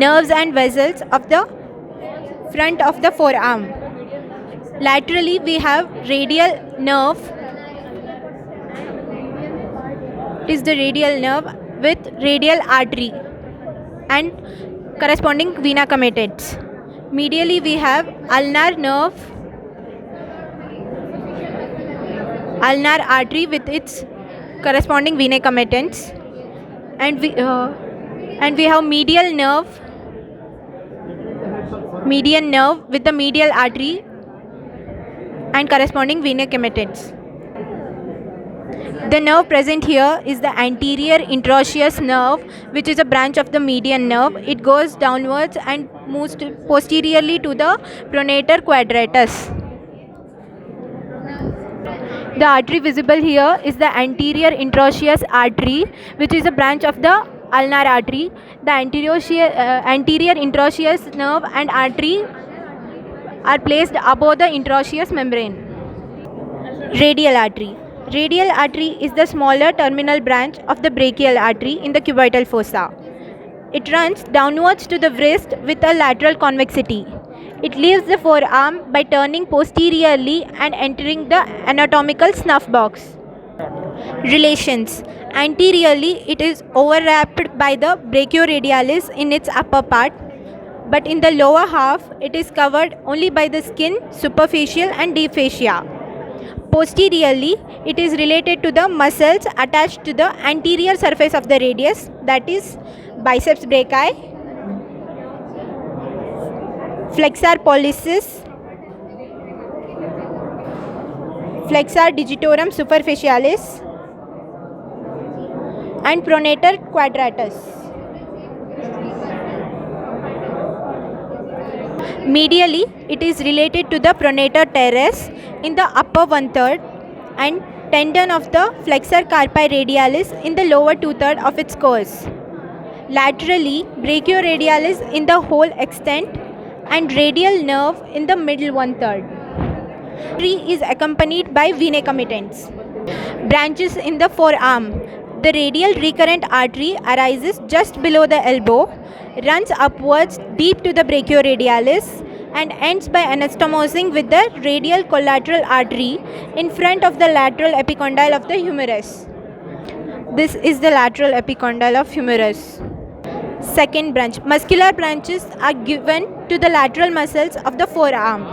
nerves and vessels of the front of the forearm. Laterally, we have radial nerve. It is the radial nerve with radial artery and corresponding vena comitants. Medially, we have ulnar nerve, ulnar artery with its corresponding vena comitants, and we have median nerve with the medial artery and corresponding vena comitants. The nerve present here is the anterior interosseous nerve, which is a branch of the median nerve. It goes downwards and moves posteriorly to the pronator quadratus. The artery visible here is the anterior interosseous artery, which is a branch of the ulnar artery. The anterior interosseous nerve and artery are placed above the interosseous membrane. Radial artery. Radial artery is the smaller terminal branch of the brachial artery in the cubital fossa. It runs downwards to the wrist with a lateral convexity. It leaves the forearm by turning posteriorly and entering the anatomical snuff box. Relations. Anteriorly, it is overwrapped by the brachioradialis in its upper part, but in the lower half, it is covered only by the skin, superficial and deep fascia. Posteriorly, it is related to the muscles attached to the anterior surface of the radius, that is biceps brachii, flexor pollicis, flexor digitorum superficialis, and pronator quadratus. Medially, it is related to the pronator teres in the upper one-third and tendon of the flexor carpi radialis in the lower two-thirds of its course. Laterally, brachioradialis in the whole extent and radial nerve in the middle one-third. Tree is accompanied by vena comitants. Branches in the forearm. The radial recurrent artery arises just below the elbow, runs upwards deep to the brachioradialis, and ends by anastomosing with the radial collateral artery in front of the lateral epicondyle of the humerus. This is the lateral epicondyle of humerus. Second branch. Muscular branches are given to the lateral muscles of the forearm.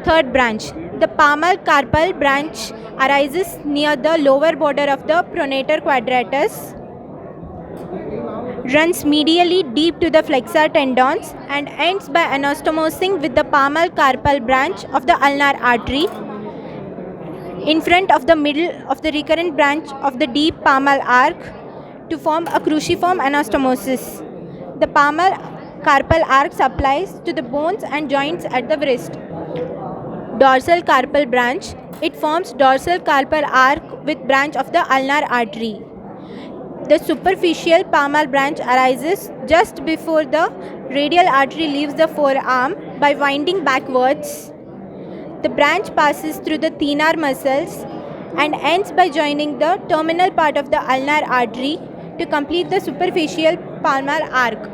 Third branch. The palmar carpal branch arises near the lower border of the pronator quadratus, runs medially deep to the flexor tendons, and ends by anastomosing with the palmar carpal branch of the ulnar artery in front of the middle of the recurrent branch of the deep palmar arc to form a cruciform anastomosis. The palmar carpal arc supplies to the bones and joints at the wrist. Dorsal carpal branch. It forms dorsal carpal arc with branch of the ulnar artery. The superficial palmar branch arises just before the radial artery leaves the forearm by winding backwards. The branch passes through the thenar muscles and ends by joining the terminal part of the ulnar artery to complete the superficial palmar arc.